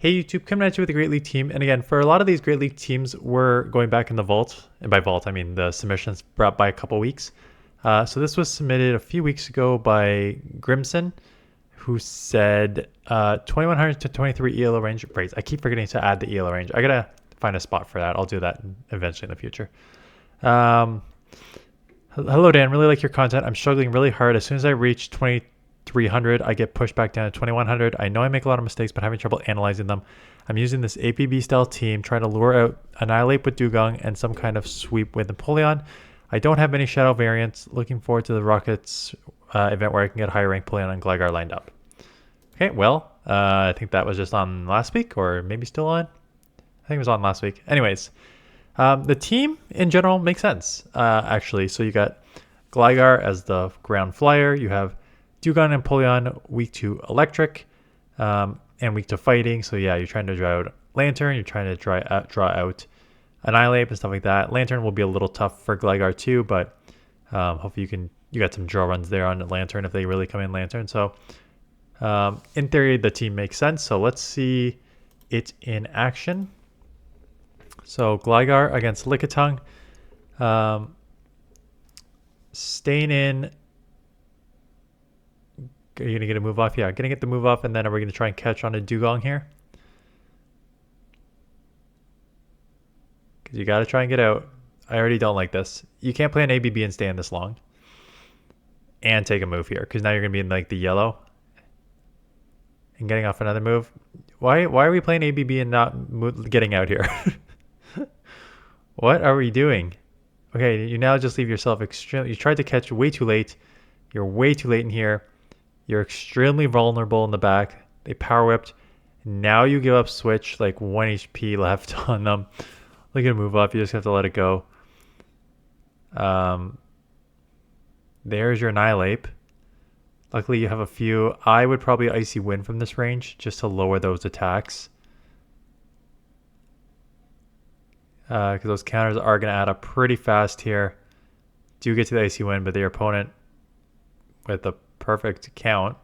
Hey YouTube, coming at you with a Great League team. And again, for a lot of these Great League teams, we're going back in the vault. And by vault, I mean the submissions brought by a couple weeks. So this was submitted a few weeks ago by Grimson, who said 2100 to 23 ELO range. Right, I keep forgetting to add the ELO range. I gotta find a spot for that. I'll do that eventually in the future. Hello Dan, really like your content. I'm struggling really hard. As soon as I reach 2300, I get pushed back down to 2100. I know I make a lot of mistakes, but having trouble analyzing them. I'm using this ABB style team, trying to lure out Annihilate with Dewgong and some kind of sweep with Empoleon. I don't have many shadow variants. Looking forward to the Rockets event where I can get higher rank Empoleon and Gligar lined up. Okay, well, I think that was just on last week, or maybe still on. I think it was on last week. Anyways, the team in general makes sense, actually. So you got Gligar as the ground flyer. You have Dewgong and Empoleon weak to electric and weak to fighting. So yeah, you're trying to draw out Lantern. You're trying to draw out Annihilate and stuff like that. Lantern will be a little tough for Gligar too, but hopefully you got some draw runs there on Lantern if they really come in Lantern. So in theory, the team makes sense. So let's see it in action. So Gligar against Lickitung. Staying in. Are you going to get a move off? Yeah, going to get the move off, and then are we going to try and catch on a Dewgong here? Because you got to try and get out. I already don't like this. You can't play an ABB and stay in this long. And take a move here, because now you're going to be in like the yellow. And getting off another move. Why are we playing ABB and not getting out here? What are we doing? Okay, you now just leave yourself extremely... You tried to catch way too late. You're way too late in here. You're extremely vulnerable in the back. They power whipped. Now you give up switch, like 1 HP left on them. Look at move up. You just have to let it go. There's your Annihilate. Luckily you have a few. I would probably Icy Wind from this range just to lower those attacks. Because those counters are going to add up pretty fast here. Do get to the Icy Wind, but your opponent with a perfect count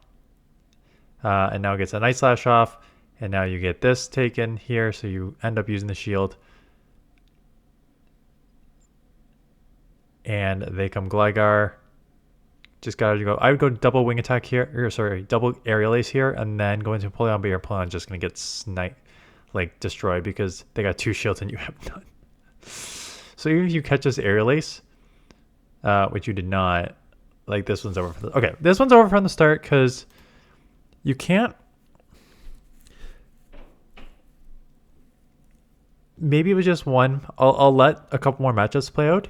and now gets a Night Slash off, and now you get this taken here, so you end up using the shield, and they come Gligar. Just gotta go. I would go double wing attack here, or sorry, double aerial ace here, and then go into Empoleon, but your Empoleon just gonna get destroyed because they got 2 shields and you have none. So even if you catch this aerial ace, which you did not, like this one's over. Okay, this one's over from the start because you can't. Maybe it was just one. I'll let a couple more matchups play out.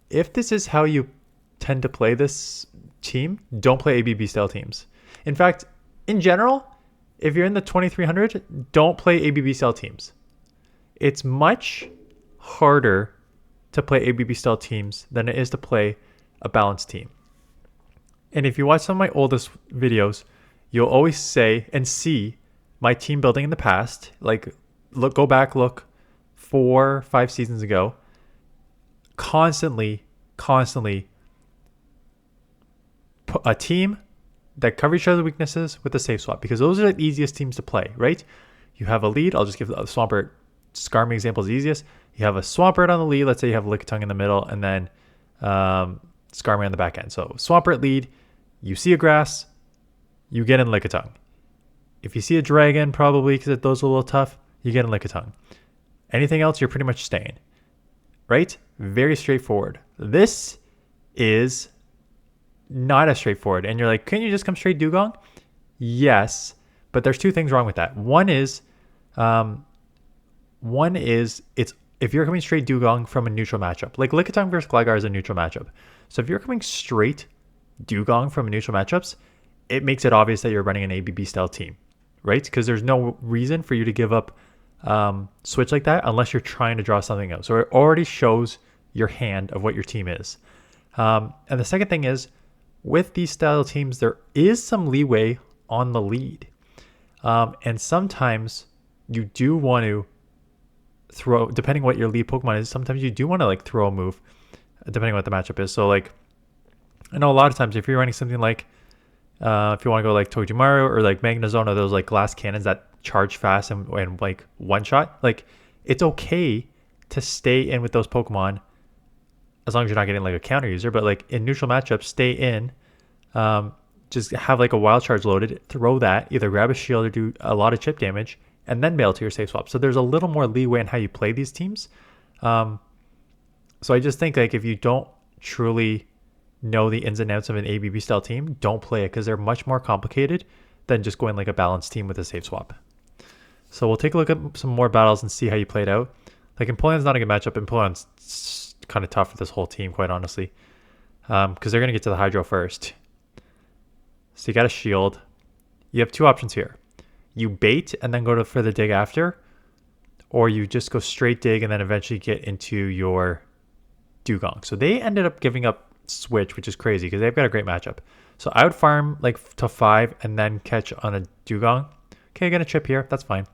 If this is how you tend to play this team, don't play ABB style teams. In fact, in general, if you're in the 2300, don't play ABB style teams. It's much harder to play ABB style teams than it is to play a balanced team. And if you watch some of my oldest videos, you'll always say and see my team building in the past. Like, go back 4 or 5 seasons ago. Constantly a team that cover each other's weaknesses with a safe swap, because those are the easiest teams to play, right? You have a lead. I'll just give the Swampert Skarmy example is easiest. You have a Swampert on the lead. Let's say you have Lickitung in the middle, and then Skarmy on the back end. So Swampert lead, you see a grass, you get in Lickitung. If you see a dragon, probably because those are a little tough, you get in Lickitung. Anything else, you're pretty much staying. Right? Very straightforward. This is not as straightforward. And you're like, can you just come straight Dewgong? Yes, but there's 2 things wrong with that. One is it's if you're coming straight Dewgong from a neutral matchup, like Lickitung versus Gligar is a neutral matchup. So if you're coming straight Dewgong from neutral matchups, it makes it obvious that you're running an ABB style team, right? Because there's no reason for you to give up switch like that unless you're trying to draw something out. So it already shows your hand of what your team is. And the second thing is, with these style teams, there is some leeway on the lead. And sometimes you do want to throw, depending what your lead Pokemon is, sometimes you do want to throw a move, depending on what the matchup is. So I know a lot of times if you're running something like If you want to go like Tojimaru or like Magnezone or those like glass cannons that charge fast and like one shot, like it's okay to stay in with those Pokemon as long as you're not getting like a counter user. But like in neutral matchups, stay in. Just have like a wild charge loaded, throw that, either grab a shield or do a lot of chip damage, and then bail to your safe swap. So there's a little more leeway in how you play these teams. So I just think like if you don't truly know the ins and outs of an ABB style team, don't play it because they're much more complicated than just going like a balanced team with a safe swap. So we'll take a look at some more battles and see how you played out. Like Empoleon's not a good matchup. Empoleon's kind of tough for this whole team, quite honestly, because they're going to get to the Hydro first. So you got a shield. You have two options here. You bait and then go for the dig after, or you just go straight dig and then eventually get into your Dewgong. So they ended up giving up Switch, which is crazy because they've got a great matchup. So I would farm like to 5 and then catch on a Dewgong. Okay, I got a chip here. That's fine.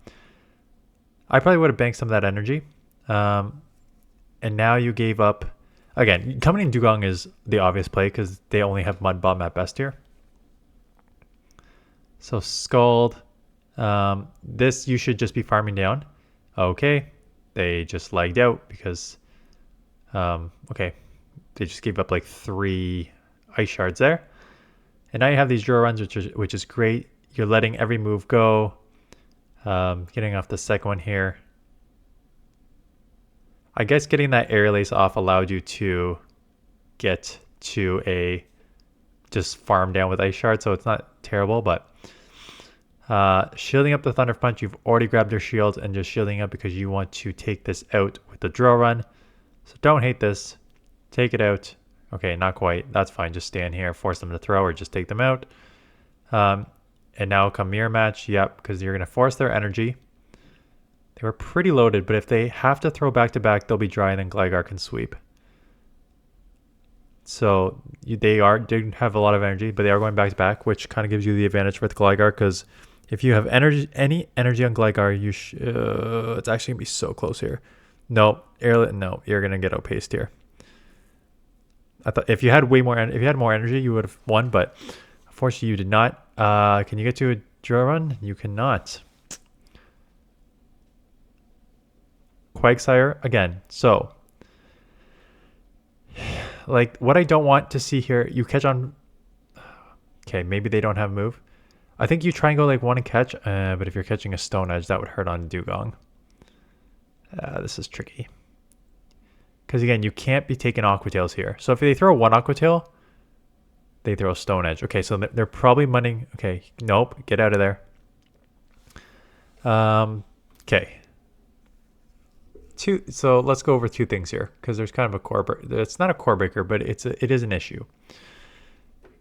I probably would have banked some of that energy. And now you gave up. Again, coming in Dewgong is the obvious play because they only have Mud Bomb at best here. So Scald. This you should just be farming down. Okay. They just lagged out because okay, they just gave up like 3 ice shards there, and now you have these draw runs, which is great. You're letting every move go. Getting off the second one here. I guess getting that aerial ace off allowed you to get to a just farm down with ice shard, so it's not terrible. But shielding up the Thunder Punch, you've already grabbed their shields and just shielding up because you want to take this out with the draw run. So don't hate this. Take it out. Okay, not quite. That's fine. Just stand here, force them to throw, or just take them out. And now come mirror match. Yep, because you're going to force their energy. They were pretty loaded, but if they have to throw back to back, they'll be dry, and then Gligar can sweep. So they didn't have a lot of energy, but they are going back to back, which kind of gives you the advantage with Gligar, because if you have any energy on Gligar, it's actually going to be so close here. No, you're going to get outpaced here. I thought if you had more energy, you would have won, but unfortunately you did not. Can you get to a draw run? You cannot. Quagsire again. So, like, what I don't want to see here, you catch on. Okay, maybe they don't have a move. I think you try and go like one and catch, but if you're catching a Stone Edge, that would hurt on Dewgong. This is tricky. Because again, you can't be taking Aqua Tails here. So if they throw one Aqua Tail, they throw Stone Edge. Okay, so they're probably munning. Okay, nope, get out of there. Okay. So let's go over 2 things here, because there's kind of a core breaker. It's not a core breaker, but it is an issue.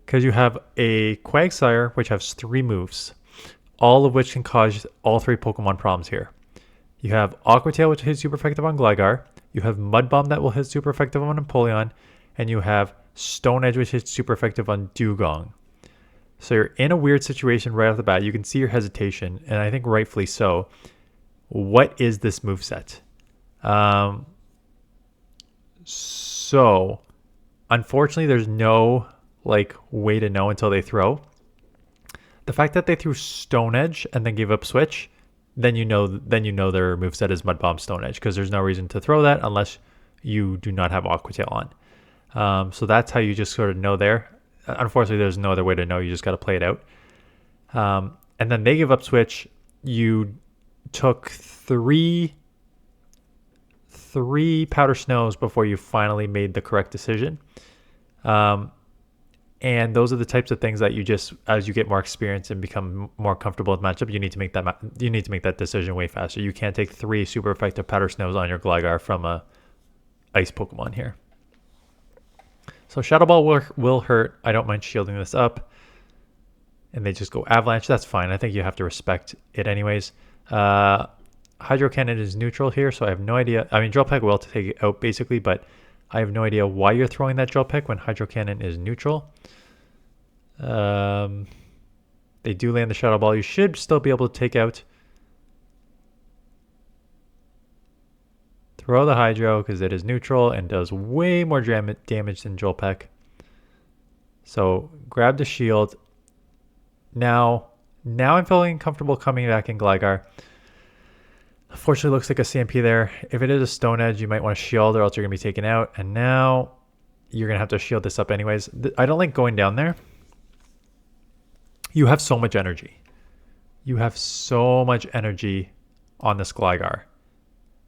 Because you have a Quagsire, which has 3 moves, all of which can cause all 3 Pokemon problems here. You have Aqua Tail, which hits super effective on Gligar. You have Mud Bomb that will hit super effective on Empoleon. And you have Stone Edge, which hits super effective on Dewgong. So you're in a weird situation right off the bat. You can see your hesitation, and I think rightfully so. What is this moveset? So unfortunately, there's no like way to know until they throw. The fact that they threw Stone Edge and then gave up Switch, then you know their moveset is Mud Bomb Stone Edge, because there's no reason to throw that unless you do not have Aqua Tail on. So that's how you just sort of know there. Unfortunately, there's no other way to know. You just got to play it out. And then they give up Switch. You took three Powder Snows before you finally made the correct decision. And those are the types of things that you just, as you get more experience and become more comfortable with matchup, you need to make that decision way faster. You can't take 3 super effective Powder Snows on your Gligar from a Ice Pokemon here. So Shadow Ball will hurt. I don't mind shielding this up. And they just go Avalanche. That's fine. I think you have to respect it anyways. Hydro Cannon is neutral here, so I have no idea. I mean, Drill Peck will take it out basically, but I have no idea why you're throwing that Drill Peck when Hydro Cannon is neutral. They do land the Shadow Ball. You should still be able to take out. Throw the Hydro because it is neutral and does way more damage than Drill Peck. So grab the shield. Now I'm feeling comfortable coming back in Gligar. Unfortunately, looks like a CMP there. If it is a Stone Edge, you might want to shield or else you're going to be taken out. And now you're going to have to shield this up anyways. I don't like going down there. You have so much energy. You have so much energy on this Gligar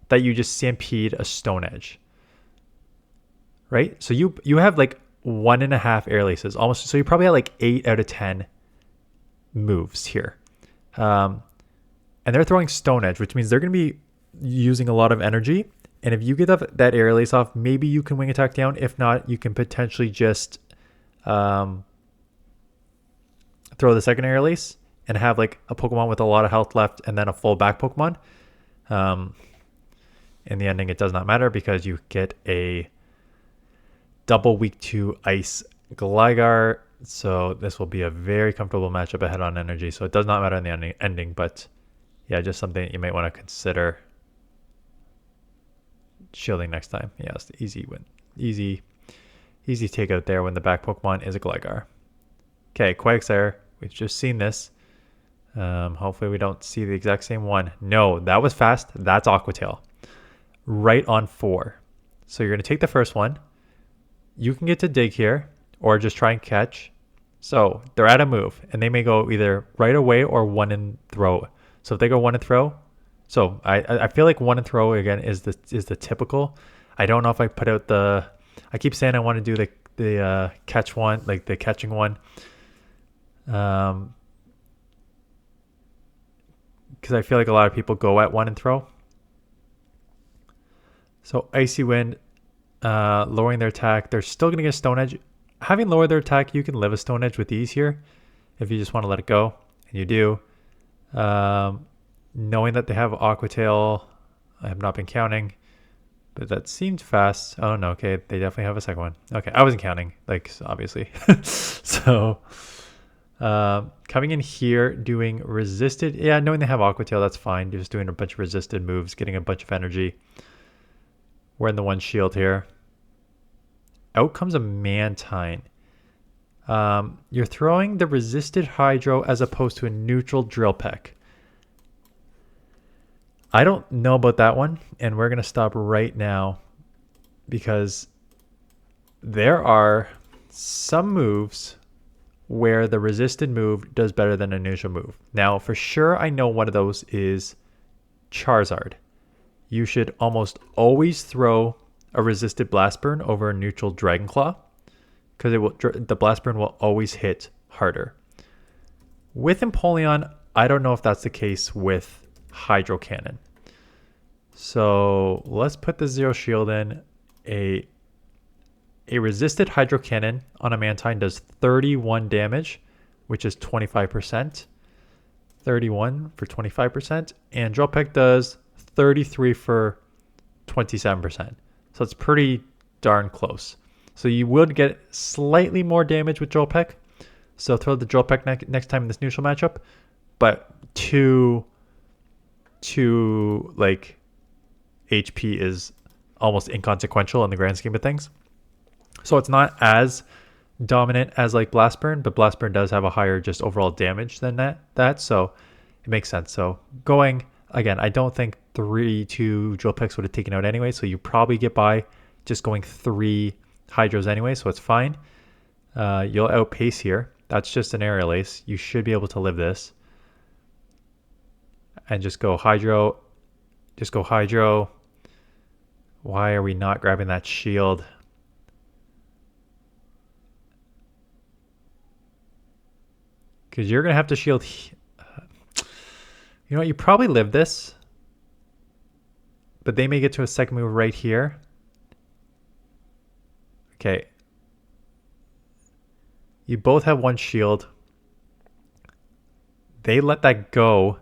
that you just CMP'd a Stone Edge. Right? So you have like 1.5 air laces almost. So you probably have like 8 out of 10 moves here. And they're throwing Stone Edge, which means they're going to be using a lot of energy. And if you get that air lace off, maybe you can wing attack down. If not, you can potentially just throw the second air lace and have like a Pokemon with a lot of health left and then a full back Pokemon. In the ending, it does not matter because you get a double weak 2 ice Gligar. So this will be a very comfortable matchup ahead on energy. So it does not matter in the ending, but yeah, just something that you might want to consider shielding next time. Yeah, it's the easy win. Easy takeout there when the back Pokemon is a Gligar. Okay, Quagsire. We've just seen this. Hopefully we don't see the exact same one. No, that was fast. That's Aqua Tail. Right on 4. So you're going to take the first one. You can get to dig here or just try and catch. So they're at a move and they may go either right away or 1 and throw. So if they go 1 and throw, so I feel like 1 and throw again is the typical. I don't know if I put out I keep saying I want to do the catch one, like the catching one. Because I feel like a lot of people go at 1 and throw. So Icy Wind, lowering their attack. They're still going to get Stone Edge. Having lowered their attack, you can live a Stone Edge with ease here if you just want to let it go. And you do. Knowing that they have Aqua Tail, I have not been counting. But that seemed fast. Oh, no. Okay, they definitely have a second one. Okay, I wasn't counting, like, obviously. So, coming in here, doing resisted. Yeah, knowing they have Aqua Tail, that's fine. Just doing a bunch of resisted moves, getting a bunch of energy. We're in the 1 shield here. Out comes a Mantine. You're throwing the resisted Hydro as opposed to a neutral Drill Peck. I don't know about that one, and we're going to stop right now because there are some moves where the resisted move does better than a neutral move. Now, for sure, I know one of those is Charizard. You should almost always throw a resisted Blast Burn over a neutral Dragon Claw because the Blast Burn will always hit harder. With Empoleon, I don't know if that's the case with Hydro Cannon. So let's put the Zero Shield in. A resisted Hydro Cannon on a Mantine does 31 damage, which is 25%. 31 for 25%. And Drill Peck does 33 for 27%. So it's pretty darn close. So you would get slightly more damage with Drill Peck. So throw the Drill Peck next time in this neutral matchup. But 2 like HP is almost inconsequential in the grand scheme of things. So it's not as dominant as like Blast Burn, but Blast Burn does have a higher just overall damage than that. So it makes sense. So going again, I don't think 2 Drill Pecks would have taken out anyway. So you probably get by just going 3 Hydros anyway. So it's fine. You'll outpace here. That's just an Aerial Ace. You should be able to live this. And just go Hydro. Just go Hydro. Why are we not grabbing that shield? Because you're going to have to shield. You know what? You probably live this. But they may get to a second move right here. Okay. You both have 1 shield. They let that go.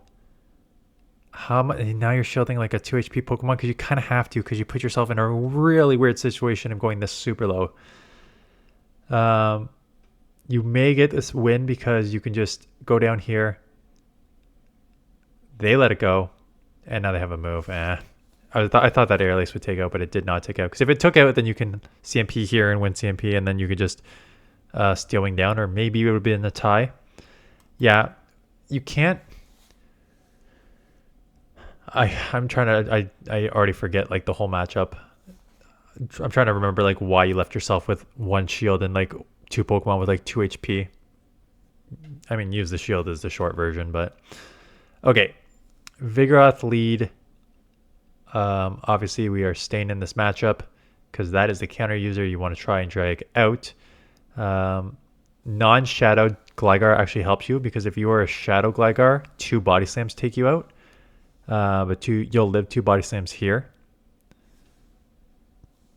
How much? Now you're shielding like a 2 HP Pokemon because you kind of have to because you put yourself in a really weird situation of going this super low. You may get this win because you can just go down here. They let it go, and now they have a move. I thought that Air Lace would take out, but it did not take out. Because if it took out, then you can CMP here and win CMP, and then you could just Steel Wing down, or maybe it would have been a tie. Yeah, you can't. I'm trying to. I already forget like the whole matchup. I'm trying to remember like why you left yourself with one shield and like two Pokemon with like 2 HP. I mean, use the shield is the short version, but okay. Vigoroth lead. Obviously, we are staying in this matchup because that is the counter user you want to try and drag out. Non-shadow Gligar actually helps you because if you are a shadow Gligar, 2 body slams take you out. But you'll live 2 body slams here.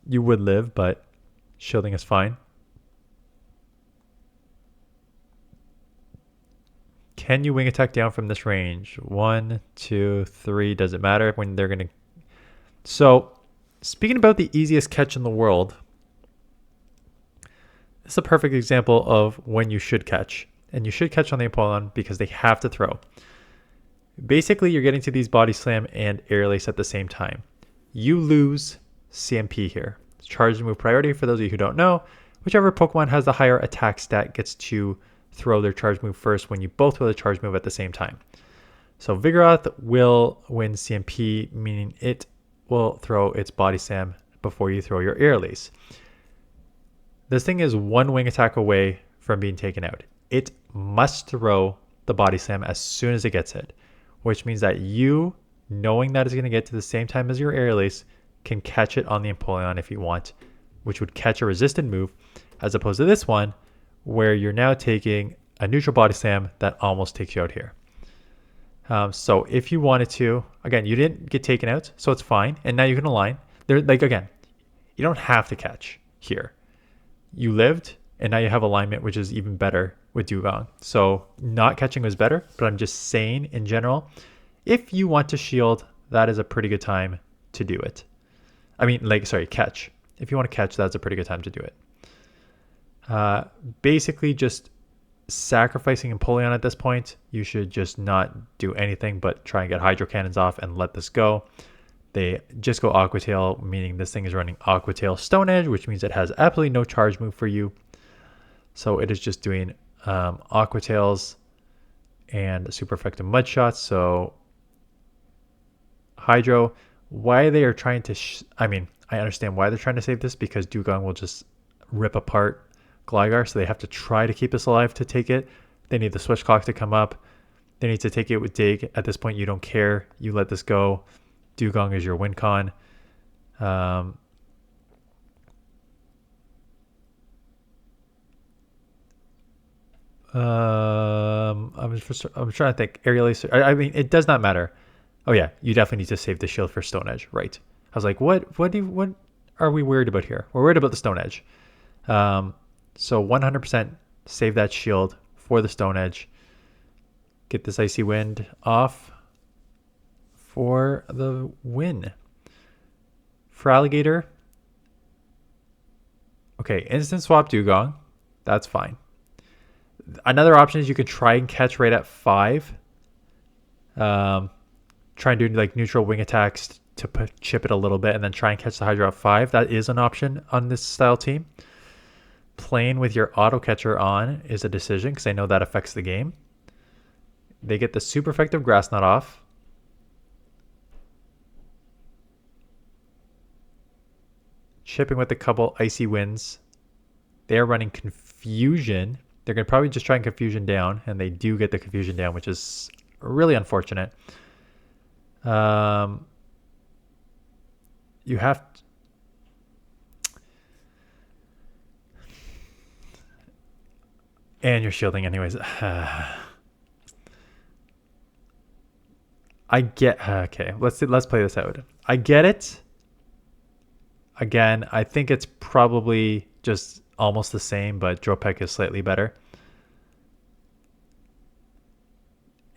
You would live, but shielding is fine. Can you wing attack down from this range? 1, 2, 3. Does it matter when they're gonna? So, speaking about the easiest catch in the world, this is a perfect example of when you should catch, and you should catch on the Empoleon because they have to throw. Basically, you're getting to these body slam and air lace at the same time. You lose CMP here. Charge move priority for those of you who don't know. Whichever Pokemon has the higher attack stat gets to throw their charge move first when you both throw the charge move at the same time. So Vigoroth will win CMP, meaning it will throw its body slam before you throw your air lace. This thing is 1 wing attack away from being taken out. It must throw the body slam as soon as it gets hit, which means that you, knowing that it's going to get to the same time as your air lace, can catch it on the Empoleon if you want, which would catch a resistant move, as opposed to this one, where you're now taking a neutral body slam that almost takes you out here. So if you wanted to, again, you didn't get taken out, so it's fine. And now you can align. Again, you don't have to catch here. You lived, and now you have alignment, which is even better with Dewgong. So not catching was better, but I'm just saying in general, if you want to shield, that is a pretty good time to do it. I mean, catch. If you want to catch, that's a pretty good time to do it. Basically just sacrificing Empoleon at this point. You should just not do anything but try and get Hydro Cannons off and let this go. They just go Aqua Tail, meaning this thing is running Aqua Tail Stone Edge, which means it has absolutely no charge move for you. So it is just doing Aqua Tails and super effective Mud Shots. So Hydro, why they are trying to, I understand why they're trying to save this because Dewgong will just rip apart Gligar, so they have to try to keep this alive to take it. They need the Switch Clock to come up. They need to take it with Dig. At this point, you don't care. You let this go. Dewgong is your win con. I'm trying to think. Aerial Ace. I mean, it does not matter. Oh yeah, you definitely need to save the shield for Stone Edge, right? I was like, what are we worried about here? We're worried about the Stone Edge. So 100% save that shield for the Stone Edge. Get this Icy Wind off for the win. For Alligator, okay, instant swap Dewgong. That's fine. Another option is you can try and catch right at 5. Try and do like neutral wing attacks to chip it a little bit and then try and catch the Hydro at 5. That is an option on this style team. Playing with your auto catcher on is a decision because I know that affects the game. They get the super effective Grass Knot off. Chipping with a couple Icy Winds. They're running Confusion. They're going to probably just try and Confusion down, and they do get the Confusion down, which is really unfortunate. You have to, and you're shielding anyways. I get, okay, let's play this out. I get it. Again, I think it's probably just almost the same, but Dropek is slightly better.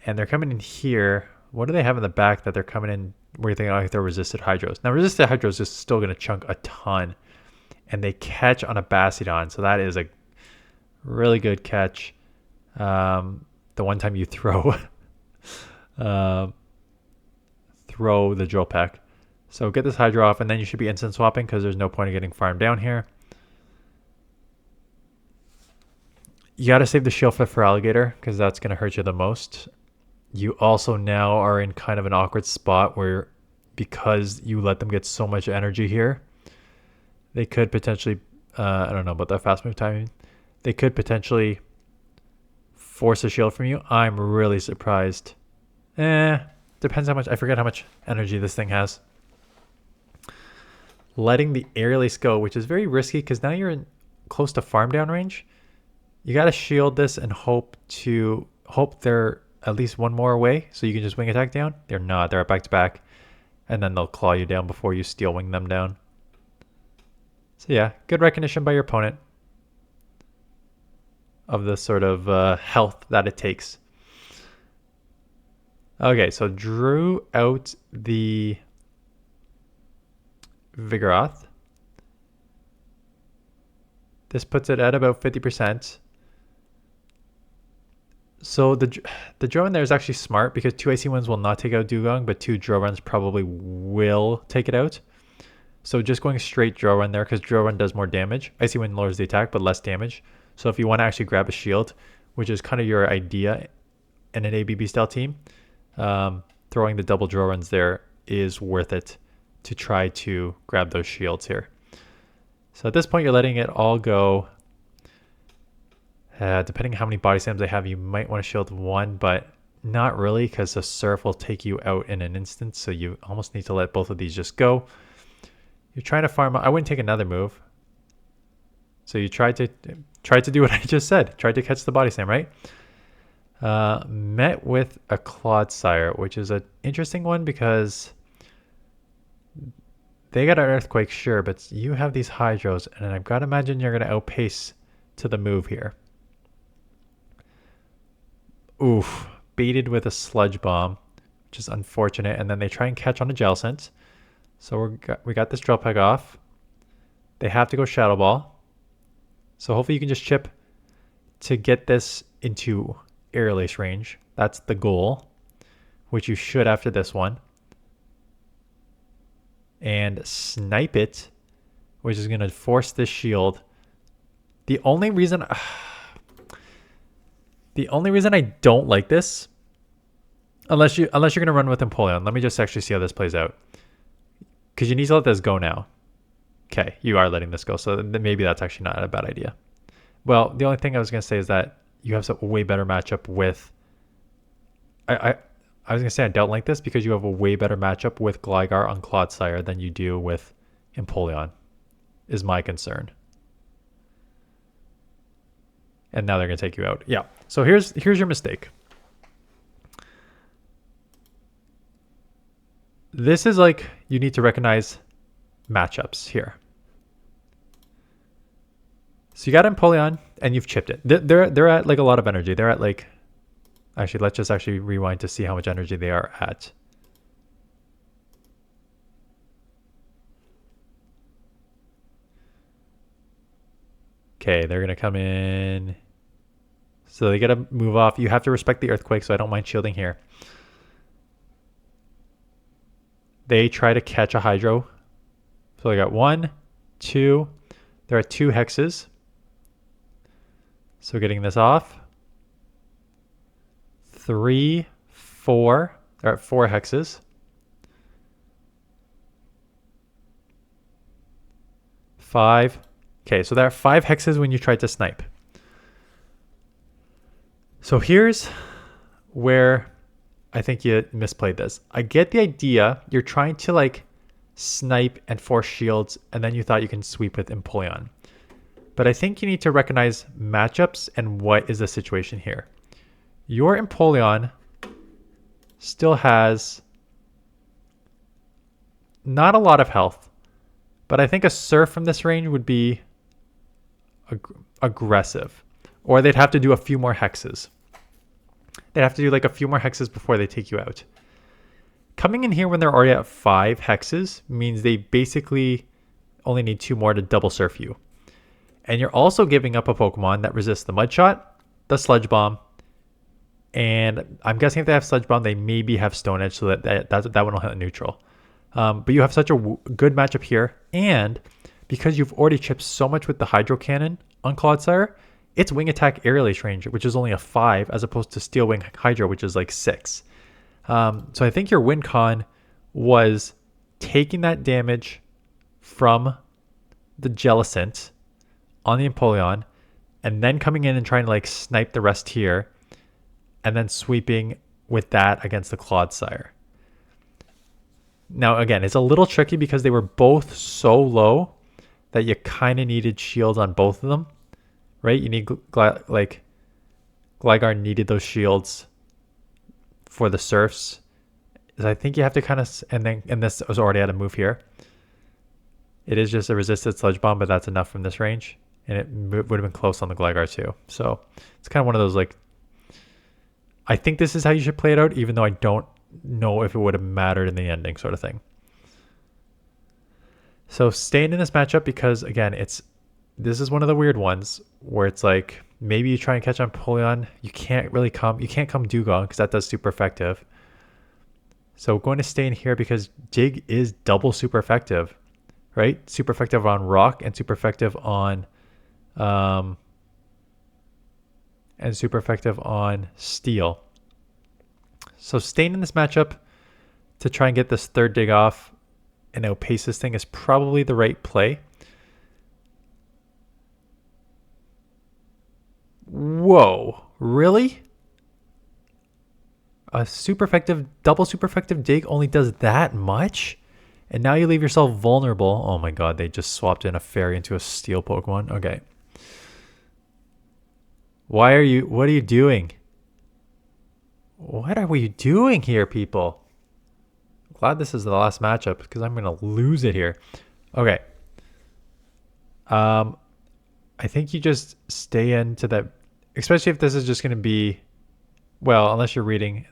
And they're coming in here. What do they have in the back that they're coming in where you think, oh, they're resisted Hydros? Now, resisted Hydros is still going to chunk a ton. And they catch on a Bastiodon, so that is a really good catch. The one time you throw throw the Drill Peck. So get this Hydro off, and then you should be instant swapping because there's no point in getting farmed down here. You got to save the shield for alligator because that's going to hurt you the most. You also now are in kind of an awkward spot where, because you let them get so much energy here, they could potentially, I don't know about that fast move timing, they could potentially force a shield from you. I'm really surprised. Depends how much, I forget how much energy this thing has. Letting the Airlace go, which is very risky because now you're in close to farm down range. You got to shield this and hope they're at least one more away so you can just wing attack down. They're not. They're back to back. And then they'll claw you down before you steel wing them down. So yeah, good recognition by your opponent of the sort of health that it takes. Okay, so drew out the Vigoroth. This puts it at about 50%. So the draw in there is actually smart because 2 Icy Winds will not take out Dewgong, but 2 Drill Runs probably will take it out. So just going straight Drill Run there because Drill Run does more damage. Icy Wind lowers the attack, but less damage. So if you want to actually grab a shield, which is kind of your idea in an ABB style team, throwing the double Drill Runs there is worth it to try to grab those shields here. So at this point, you're letting it all go. Depending on how many body slams they have, you might want to shield one, but not really because the Surf will take you out in an instant. So you almost need to let both of these just go. You're trying to farm. I wouldn't take another move. So you tried to do what I just said. Tried to catch the body slam, right? Met with a Quagsire, which is an interesting one because they got an Earthquake, sure, but you have these Hydros, and I've got to imagine you're going to outpace to the move here. Oof, baited with a Sludge Bomb, which is unfortunate, and then they try and catch on a Gel Scent. So we got this Drill Peck off. They have to go Shadow Ball. So hopefully you can just chip to get this into Airlace range. That's the goal, which you should after this one. And snipe it, which is going to force this shield. The only reason I don't like this, unless you're going to run with Empoleon, let me just actually see how this plays out. Because you need to let this go now. Okay, you are letting this go, so maybe that's actually not a bad idea. Well, the only thing I was going to say is that you have a way better matchup with... I was going to say I don't like this because you have a way better matchup with Gligar on Quagsire than you do with Empoleon, is my concern. And now they're going to take you out. Yeah, so here's your mistake. This is like, you need to recognize matchups here. So you got Empoleon and you've chipped it. They're at like a lot of energy. They're at like, actually, let's just actually rewind to see how much energy they are at. Okay, they're going to come in. So they got to move off. You have to respect the Earthquake, so I don't mind shielding here. They try to catch a Hydro. So they got 1, 2. There are 2 hexes. So getting this off. 3, 4. They're at 4 hexes. 5. Okay, so there are 5 hexes when you try to snipe. So here's where I think you misplayed this. I get the idea. You're trying to like snipe and force shields, and then you thought you can sweep with Empoleon. But I think you need to recognize matchups and what is the situation here. Your Empoleon still has not a lot of health, but I think a Surf from this range would be aggressive, or they'd have to do a few more hexes. They'd have to do like a few more hexes before they take you out. Coming in here when they're already at 5 hexes means they basically only need 2 more to double Surf you. And you're also giving up a Pokemon that resists the Mud Shot, the Sludge Bomb, and I'm guessing if they have Sludge Bomb, they maybe have Stone Edge, so that one will hit neutral. But you have such a good matchup here, and because you've already chipped so much with the Hydro Cannon on Quagsire, its wing attack aerial ace range, which is only a 5, as opposed to Steel Wing Hydra, which is like 6. So I think your win con was taking that damage from the Jellicent on the Empoleon, and then coming in and trying to like snipe the rest here, and then sweeping with that against the Quagsire. Now, again, it's a little tricky because they were both so low that you kind of needed shields on both of them, right? You need, like, Gligar needed those shields for the Surfs. So I think you have to kind of, and this was already at a move here. It is just a resisted Sludge Bomb, but that's enough from this range. And it would have been close on the Gligar too. So it's kind of one of those, like, I think this is how you should play it out, even though I don't know if it would have mattered in the ending, sort of thing. So staying in this matchup because, again, this is one of the weird ones where it's like maybe you try and catch on Empoleon. You can't come Dewgong because that does super effective. So we're going to stay in here because Dig is double super effective, right? Super effective on Rock and super effective on Steel. So staying in this matchup to try and get this third Dig off and outpace this thing is probably the right play. Whoa, really? A double super effective Dig only does that much? And now you leave yourself vulnerable. Oh my god, they just swapped in a fairy into a steel Pokemon. Okay. What are you doing? What are we doing here, people? Glad this is the last matchup because I'm going to lose it here. Okay. I think you just stay into that, especially if this is just going to be, well, unless you're reading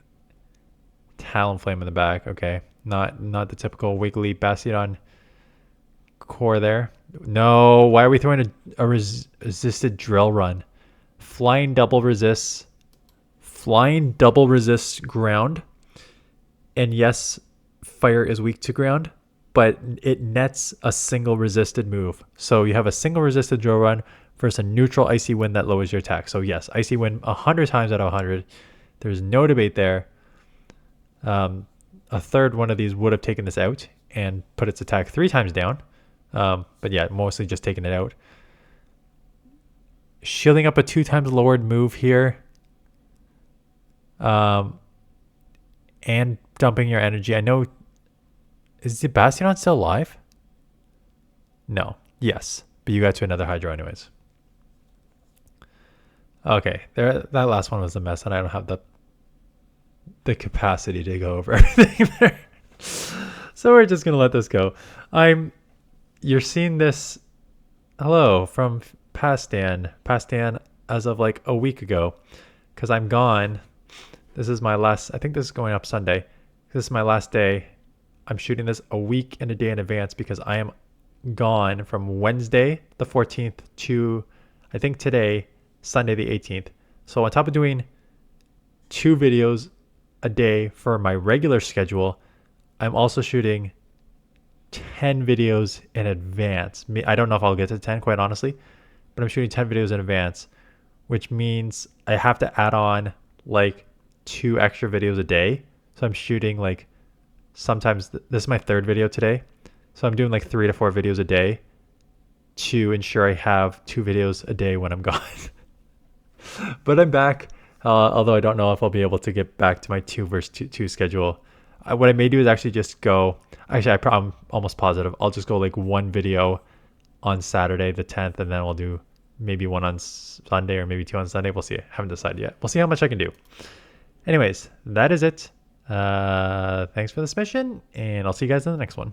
Talonflame in the back. Okay. Not the typical wiggly Bastiodon core there. No, why are we throwing a resisted Drill Run? Flying double resists ground. And yes, fire is weak to ground, but it nets a single resisted move. So you have a single resisted Drill Run versus a neutral Icy Wind that lowers your attack. So yes, Icy Wind 100 times out of 100. There's no debate there. A third one of these would have taken this out and put its attack 3 times down. But yeah, mostly just taking it out. Shielding up a 2 times lowered move here. And dumping your energy. I know, is the Bastiodon still alive? No. Yes. But you got to another Hydro anyways. Okay. That last one was a mess, and I don't have the capacity to go over everything there. So we're just gonna let this go. You're seeing this, hello, from Pastan as of like a week ago, because I'm gone. This is my last, I think this is going up Sunday. This is my last day. I'm shooting this a week and a day in advance because I am gone from Wednesday the 14th to, I think today, Sunday the 18th. So on top of doing 2 videos a day for my regular schedule, I'm also shooting 10 videos in advance. I don't know if I'll get to 10, quite honestly, but I'm shooting 10 videos in advance, which means I have to add on like 2 extra videos a day. So I'm shooting like, sometimes this is my 3rd video today. So I'm doing like 3 to 4 videos a day to ensure I have 2 videos a day when I'm gone. But I'm back. Although I don't know if I'll be able to get back to my 2 versus 2 schedule. What I may do is actually just go, I'm almost positive, I'll just go like 1 video on Saturday the 10th, and then we'll do maybe 1 on Sunday or maybe 2 on Sunday. We'll see. I haven't decided yet. We'll see how much I can do. Anyways, that is it. Thanks for this mission, and I'll see you guys in the next one.